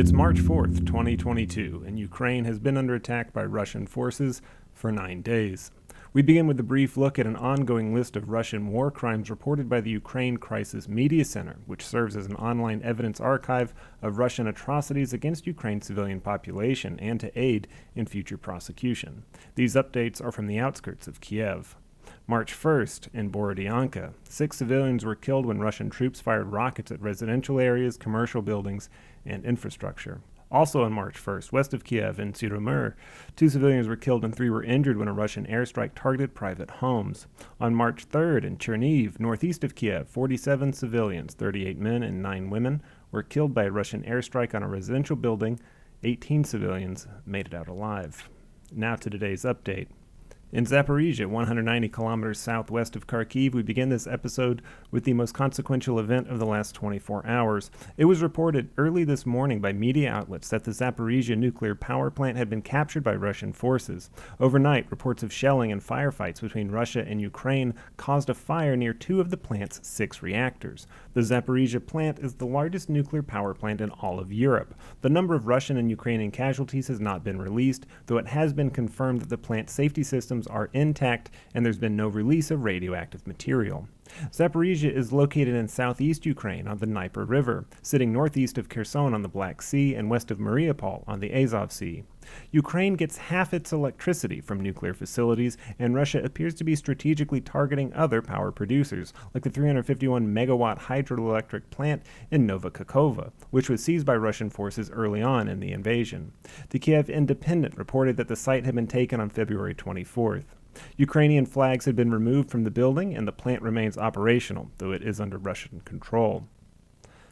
It's March 4th, 2022, and Ukraine has been under attack by Russian forces for 9 days. We begin with a brief look at an ongoing list of Russian war crimes reported by the Ukraine Crisis Media Center, which serves as an online evidence archive of Russian atrocities against Ukraine's civilian population and to aid in future prosecution. These updates are from the outskirts of Kiev. March 1st, in Borodyanka, 6 civilians were killed when Russian troops fired rockets at residential areas, commercial buildings, and infrastructure. Also on March 1st, west of Kiev in Zhytomyr, 2 civilians were killed and 3 were injured when a Russian airstrike targeted private homes. On March 3rd, in Chernihiv, northeast of Kiev, 47 civilians, 38 men and 9 women, were killed by a Russian airstrike on a residential building. 18 civilians made it out alive. Now to today's update. In Zaporizhia, 190 kilometers southwest of Kharkiv, we begin this episode with the most consequential event of the last 24 hours. It was reported early this morning by media outlets that the Zaporizhia nuclear power plant had been captured by Russian forces. Overnight, reports of shelling and firefights between Russia and Ukraine caused a fire near 2 of the plant's 6 reactors. The Zaporizhia plant is the largest nuclear power plant in all of Europe. The number of Russian and Ukrainian casualties has not been released, though it has been confirmed that the plant's safety systems are intact and there's been no release of radioactive material. Zaporizhia is located in southeast Ukraine on the Dnieper River, sitting northeast of Kherson on the Black Sea and west of Mariupol on the Azov Sea. Ukraine gets half its electricity from nuclear facilities, and Russia appears to be strategically targeting other power producers, like the 351-megawatt hydroelectric plant in Nova Kakhovka, which was seized by Russian forces early on in the invasion. The Kiev Independent reported that the site had been taken on February 24th. Ukrainian flags had been removed from the building, and the plant remains operational, though it is under Russian control.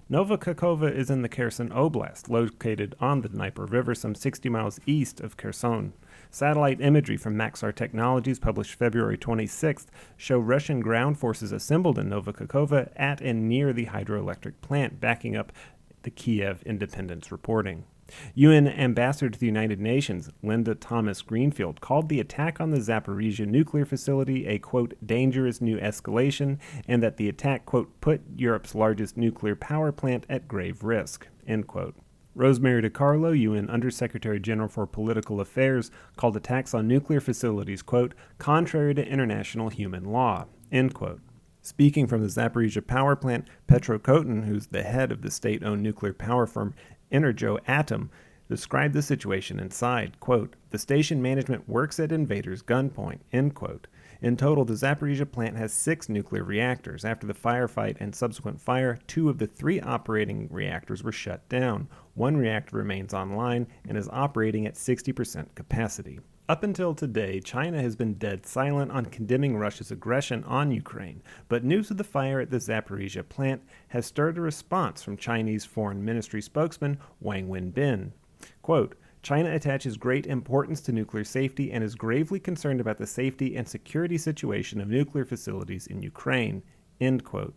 Nova Kakhovka is in the Kherson Oblast, located on the Dnieper River some 60 miles east of Kherson. Satellite imagery from Maxar Technologies, published February 26th, show Russian ground forces assembled in Nova Kakhovka at and near the hydroelectric plant, backing up the Kiev Independent's reporting. UN Ambassador to the United Nations, Linda Thomas-Greenfield, called the attack on the Zaporizhia nuclear facility a, quote, dangerous new escalation, and that the attack, quote, put Europe's largest nuclear power plant at grave risk, end quote. Rosemary DiCarlo, UN Undersecretary General for Political Affairs, called attacks on nuclear facilities, quote, contrary to international human law, end quote. Speaking from the Zaporizhia power plant, Petro Kotin, who's the head of the state-owned nuclear power firm Energoatom, described the situation inside, quote, the station management works at invaders' gunpoint, end quote. In total, the Zaporizhia plant has 6 nuclear reactors. After the firefight and subsequent fire, 2 of the 3 operating reactors were shut down. 1 reactor remains online and is operating at 60% capacity. Up until today, China has been dead silent on condemning Russia's aggression on Ukraine, but news of the fire at the Zaporizhia plant has stirred a response from Chinese Foreign Ministry spokesman Wang Wenbin. Quote, China attaches great importance to nuclear safety and is gravely concerned about the safety and security situation of nuclear facilities in Ukraine, end quote.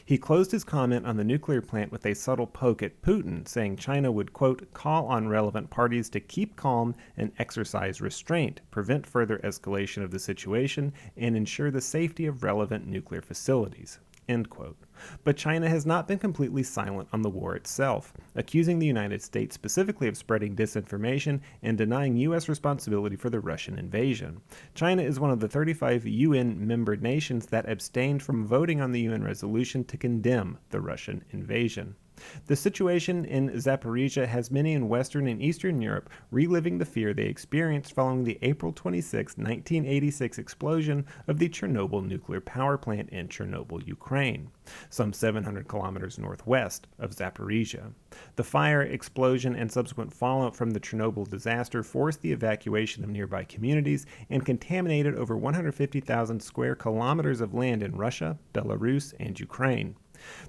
He closed his comment on the nuclear plant with a subtle poke at Putin, saying China would, quote, call on relevant parties to keep calm and exercise restraint, prevent further escalation of the situation, and ensure the safety of relevant nuclear facilities, end quote. But China has not been completely silent on the war itself, accusing the United States specifically of spreading disinformation and denying U.S. responsibility for the Russian invasion. China is one of the 35 UN member nations that abstained from voting on the UN resolution to condemn the Russian invasion. The situation in Zaporizhia has many in Western and Eastern Europe reliving the fear they experienced following the April 26, 1986 explosion of the Chernobyl nuclear power plant in Chernobyl, Ukraine, some 700 kilometers northwest of Zaporizhia. The fire, explosion, and subsequent fallout from the Chernobyl disaster forced the evacuation of nearby communities and contaminated over 150,000 square kilometers of land in Russia, Belarus, and Ukraine.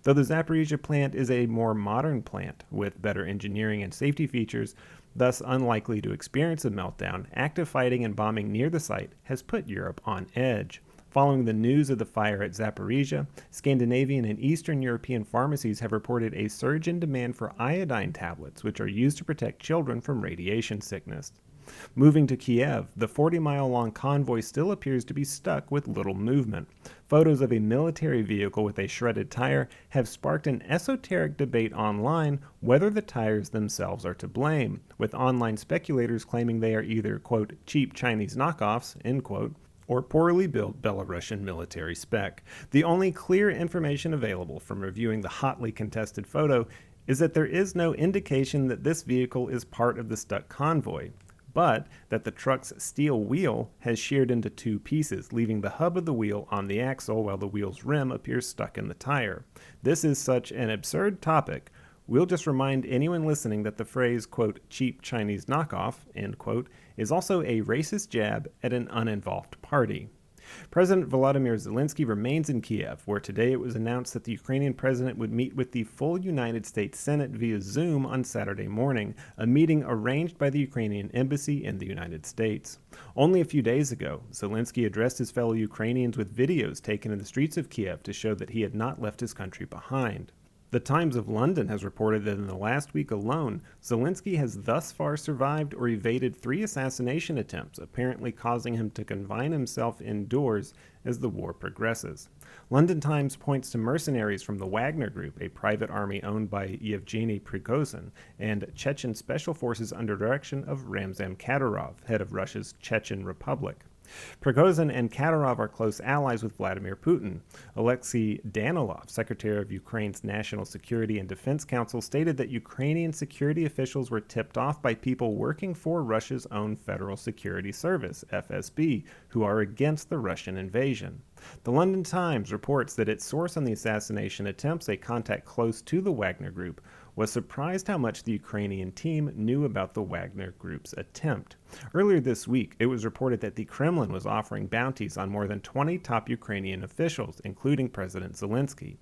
Though the Zaporizhia plant is a more modern plant with better engineering and safety features, thus unlikely to experience a meltdown, active fighting and bombing near the site has put Europe on edge. Following the news of the fire at Zaporizhia, Scandinavian and Eastern European pharmacies have reported a surge in demand for iodine tablets, which are used to protect children from radiation sickness. Moving to Kiev, the 40-mile-long convoy still appears to be stuck with little movement. Photos of a military vehicle with a shredded tire have sparked an esoteric debate online whether the tires themselves are to blame, with online speculators claiming they are either, quote, cheap Chinese knockoffs, end quote, or poorly built Belarusian military spec. The only clear information available from reviewing the hotly contested photo is that there is no indication that this vehicle is part of the stuck convoy, but that the truck's steel wheel has sheared into two pieces, leaving the hub of the wheel on the axle while the wheel's rim appears stuck in the tire. This is such an absurd topic. We'll just remind anyone listening that the phrase, quote, cheap Chinese knockoff, end quote, is also a racist jab at an uninvolved party. President Volodymyr Zelensky remains in Kiev, where today it was announced that the Ukrainian president would meet with the full United States Senate via Zoom on Saturday morning, a meeting arranged by the Ukrainian embassy in the United States. Only a few days ago, Zelensky addressed his fellow Ukrainians with videos taken in the streets of Kiev to show that he had not left his country behind. The Times of London has reported that in the last week alone, Zelensky has thus far survived or evaded 3 assassination attempts, apparently causing him to confine himself indoors as the war progresses. London Times points to mercenaries from the Wagner Group, a private army owned by Yevgeny Prigozhin, and Chechen special forces under direction of Ramzan Kadyrov, head of Russia's Chechen Republic. Prigozhin and Kadyrov are close allies with Vladimir Putin. Alexei Danilov, Secretary of Ukraine's National Security and Defense Council, stated that Ukrainian security officials were tipped off by people working for Russia's own Federal Security Service, FSB, who are against the Russian invasion. The London Times reports that its source on the assassination attempts, a contact close to the Wagner Group, was surprised how much the Ukrainian team knew about the Wagner Group's attempt. Earlier this week, it was reported that the Kremlin was offering bounties on more than 20 top Ukrainian officials, including President Zelensky.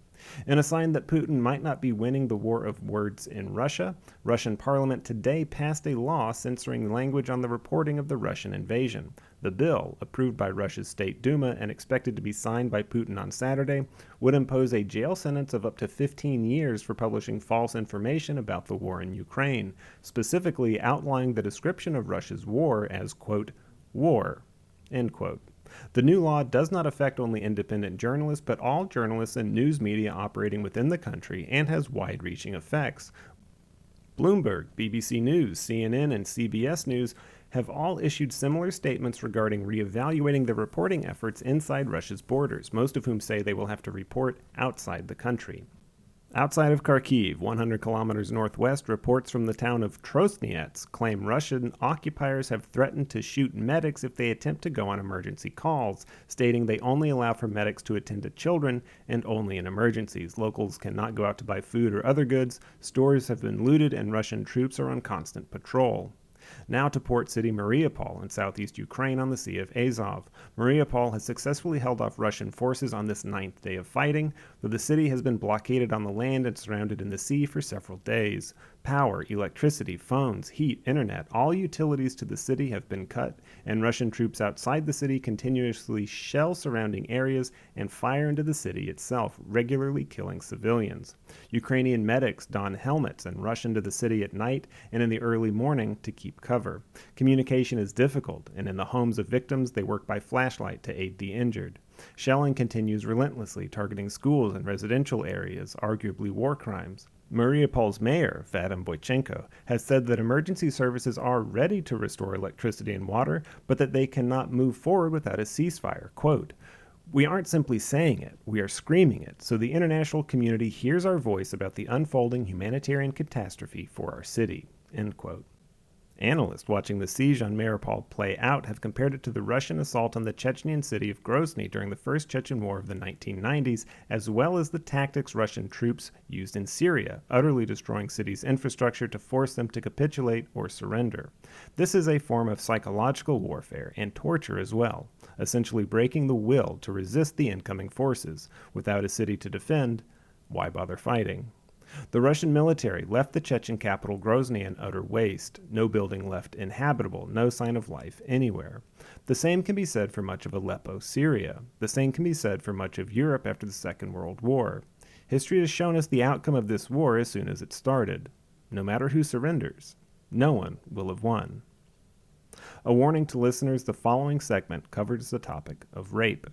In a sign that Putin might not be winning the war of words in Russia, Russian parliament today passed a law censoring language on the reporting of the Russian invasion. The bill, approved by Russia's State Duma and expected to be signed by Putin on Saturday, would impose a jail sentence of up to 15 years for publishing false information about the war in Ukraine, specifically outlining the description of Russia's war as, quote, war, end quote. The new law does not affect only independent journalists, but all journalists and news media operating within the country, and has wide-reaching effects. Bloomberg, BBC News, CNN, and CBS News have all issued similar statements regarding reevaluating their reporting efforts inside Russia's borders, most of whom say they will have to report outside the country. Outside of Kharkiv, 100 kilometers northwest, reports from the town of Trostniets claim Russian occupiers have threatened to shoot medics if they attempt to go on emergency calls, stating they only allow for medics to attend to children and only in emergencies. Locals cannot go out to buy food or other goods, stores have been looted, and Russian troops are on constant patrol. Now to port city Mariupol in southeast Ukraine on the Sea of Azov. Mariupol has successfully held off Russian forces on this 9th day of fighting, though the city has been blockaded on the land and surrounded in the sea for several days. Power, electricity, phones, heat, internet, all utilities to the city have been cut, and Russian troops outside the city continuously shell surrounding areas and fire into the city itself, regularly killing civilians. Ukrainian medics don helmets and rush into the city at night and in the early morning to keep cover. Communication is difficult, and in the homes of victims they work by flashlight to aid the injured. Shelling continues relentlessly, targeting schools and residential areas, arguably war crimes. Mariupol's mayor, Vadim Boychenko, has said that emergency services are ready to restore electricity and water, but that they cannot move forward without a ceasefire. Quote, "We aren't simply saying it, we are screaming it, so the international community hears our voice about the unfolding humanitarian catastrophe for our city." End quote. Analysts watching the siege on Mariupol play out have compared it to the Russian assault on the Chechnyan city of Grozny during the First Chechen War of the 1990s, as well as the tactics Russian troops used in Syria, utterly destroying cities' infrastructure to force them to capitulate or surrender. This is a form of psychological warfare and torture as well, essentially breaking the will to resist the incoming forces. Without a city to defend, why bother fighting? The Russian military left the Chechen capital Grozny in utter waste, no building left inhabitable, no sign of life anywhere. The same can be said for much of Aleppo, Syria. The same can be said for much of Europe after the Second World War. History has shown us the outcome of this war as soon as it started. No matter who surrenders, no one will have won. A warning to listeners, the following segment covers the topic of rape.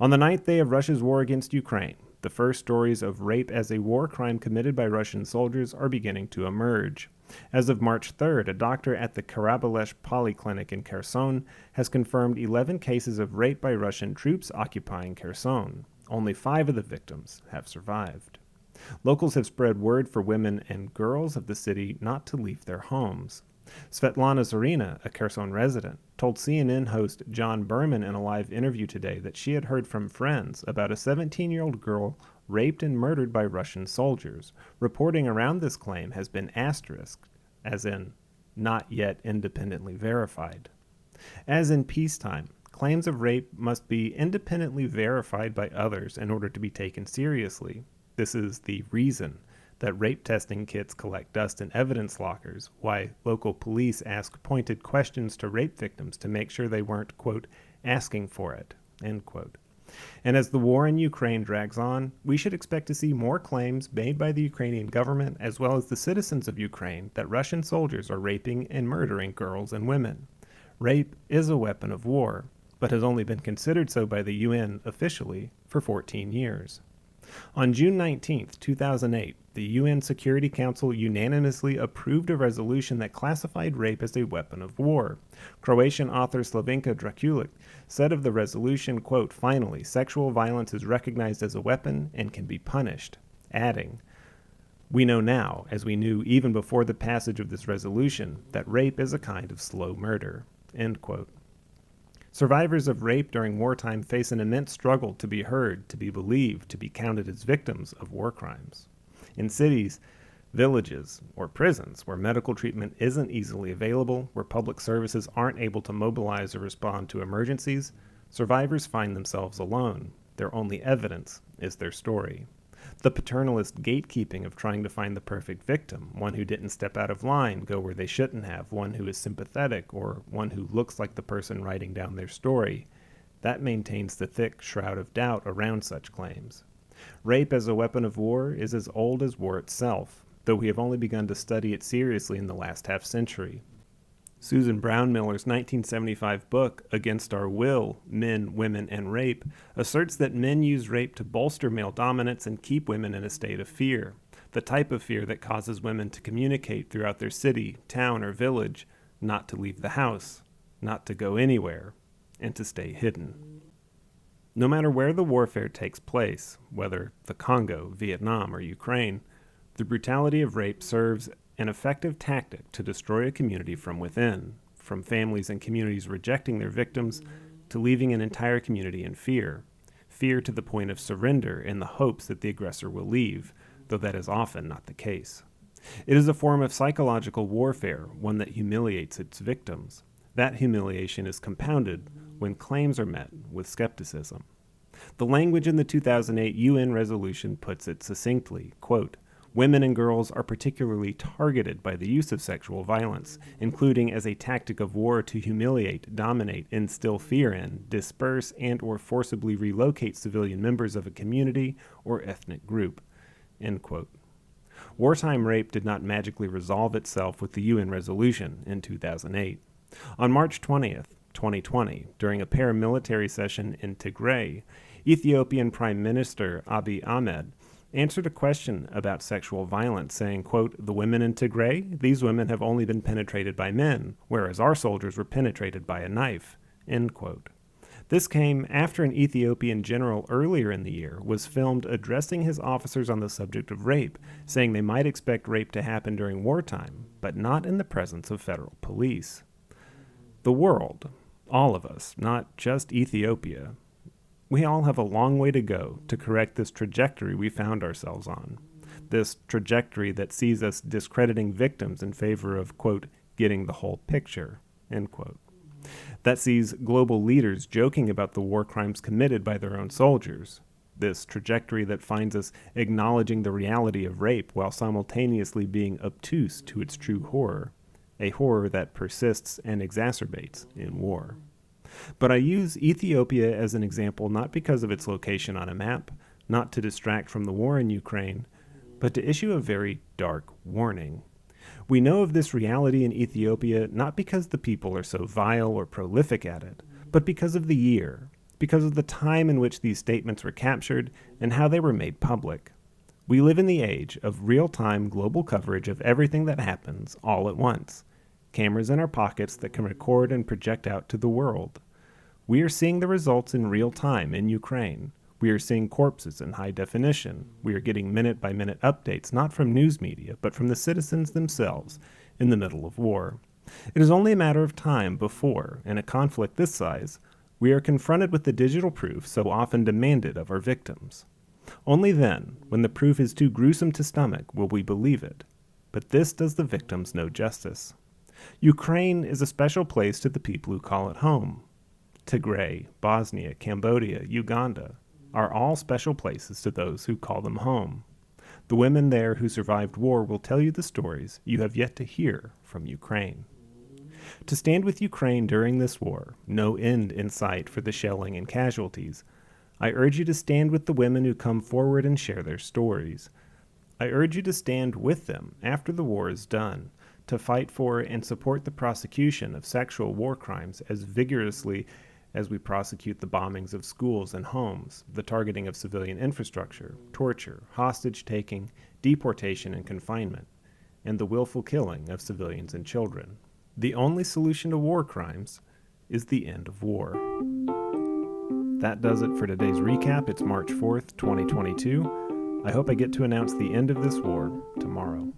On the ninth day of Russia's war against Ukraine, the first stories of rape as a war crime committed by Russian soldiers are beginning to emerge. As of March 3rd, a doctor at the Karabalesh Polyclinic in Kherson has confirmed 11 cases of rape by Russian troops occupying Kherson. Only 5 of the victims have survived. Locals have spread word for women and girls of the city not to leave their homes. Svetlana Zorina, a Kherson resident, told CNN host John Berman in a live interview today that she had heard from friends about a 17-year-old girl raped and murdered by Russian soldiers. Reporting around this claim has been asterisked, as in, not yet independently verified. As in peacetime, claims of rape must be independently verified by others in order to be taken seriously. This is the reason that rape testing kits collect dust in evidence lockers, why local police ask pointed questions to rape victims to make sure they weren't, quote, asking for it, end quote. And as the war in Ukraine drags on, we should expect to see more claims made by the Ukrainian government as well as the citizens of Ukraine that Russian soldiers are raping and murdering girls and women. Rape is a weapon of war, but has only been considered so by the UN officially for 14 years. On June 19, 2008, the UN Security Council unanimously approved a resolution that classified rape as a weapon of war. Croatian author Slavenka Drakulic said of the resolution, quote, "Finally, sexual violence is recognized as a weapon and can be punished," adding, "We know now, as we knew even before the passage of this resolution, that rape is a kind of slow murder," end quote. Survivors of rape during wartime face an immense struggle to be heard, to be believed, to be counted as victims of war crimes. In cities, villages, or prisons where medical treatment isn't easily available, where public services aren't able to mobilize or respond to emergencies, survivors find themselves alone. Their only evidence is their story. The paternalist gatekeeping of trying to find the perfect victim, one who didn't step out of line, go where they shouldn't have, one who is sympathetic, or one who looks like the person writing down their story, that maintains the thick shroud of doubt around such claims. Rape as a weapon of war is as old as war itself, though we have only begun to study it seriously in the last half-century. Susan Brownmiller's 1975 book, Against Our Will, Men, Women, and Rape, asserts that men use rape to bolster male dominance and keep women in a state of fear, the type of fear that causes women to communicate throughout their city, town, or village, not to leave the house, not to go anywhere, and to stay hidden. No matter where the warfare takes place, whether the Congo, Vietnam, or Ukraine, the brutality of rape serves an effective tactic to destroy a community from within, from families and communities rejecting their victims to leaving an entire community in fear to the point of surrender in the hopes that the aggressor will leave, though that is often not the case. It is a form of psychological warfare, one that humiliates its victims. That humiliation is compounded when claims are met with skepticism. The language in the 2008 UN resolution puts it succinctly, quote, "Women and girls are particularly targeted by the use of sexual violence, including as a tactic of war to humiliate, dominate, instill fear in, disperse, and or forcibly relocate civilian members of a community or ethnic group." End quote. Wartime rape did not magically resolve itself with the UN resolution in 2008. On March 20th, 2020, during a paramilitary session in Tigray, Ethiopian Prime Minister Abiy Ahmed answered a question about sexual violence, saying, quote, "The women in Tigray, these women have only been penetrated by men, whereas our soldiers were penetrated by a knife," end quote. This came after an Ethiopian general earlier in the year was filmed addressing his officers on the subject of rape, saying they might expect rape to happen during wartime, but not in the presence of federal police. The world, all of us, not just Ethiopia, we all have a long way to go to correct this trajectory we found ourselves on. This trajectory that sees us discrediting victims in favor of, quote, "getting the whole picture," end quote. That sees global leaders joking about the war crimes committed by their own soldiers. This trajectory that finds us acknowledging the reality of rape while simultaneously being obtuse to its true horror, a horror that persists and exacerbates in war. But I use Ethiopia as an example not because of its location on a map, not to distract from the war in Ukraine, but to issue a very dark warning. We know of this reality in Ethiopia not because the people are so vile or prolific at it, but because of the year, because of the time in which these statements were captured and how they were made public. We live in the age of real-time global coverage of everything that happens all at once. Cameras in our pockets that can record and project out to the world. We are seeing the results in real time in Ukraine. We are seeing corpses in high definition. We are getting minute-by-minute updates not from news media, but from the citizens themselves in the middle of war. It is only a matter of time before, in a conflict this size, we are confronted with the digital proof so often demanded of our victims. Only then, when the proof is too gruesome to stomach, will we believe it. But this does the victims no justice. Ukraine is a special place to the people who call it home. Tigray, Bosnia, Cambodia, Uganda are all special places to those who call them home. The women there who survived war will tell you the stories you have yet to hear from Ukraine. To stand with Ukraine during this war, no end in sight for the shelling and casualties, I urge you to stand with the women who come forward and share their stories. I urge you to stand with them after the war is done, to fight for and support the prosecution of sexual war crimes as vigorously as we prosecute the bombings of schools and homes, the targeting of civilian infrastructure, torture, hostage-taking, deportation and confinement, and the willful killing of civilians and children. The only solution to war crimes is the end of war. That does it for today's recap. It's March 4th, 2022. I hope I get to announce the end of this war tomorrow.